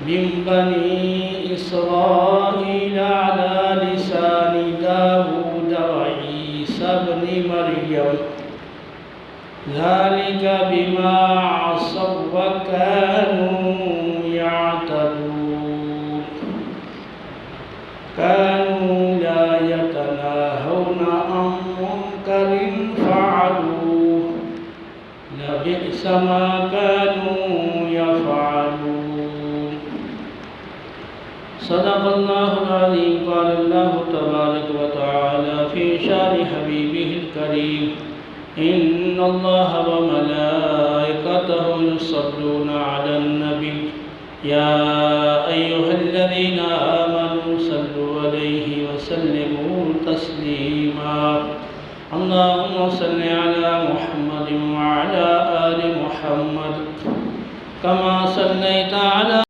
من بني إسرائيل على لسان داود وعيسى بن مريم ذلك بما عصوا وكانوا يعتدون كانوا لا يتناهون عن منكر فعلوه لبئس ما كانوا يفعلون صدق الله العظيم. قال الله تبارك وتعالى في شان حبيبه الكريم إن الله وملائكته يصلون على النبي يا أيها الذين آمنوا صلوا عليه وسلموا تسليما. اللهم صل على محمد وعلى آل محمد كما صليت على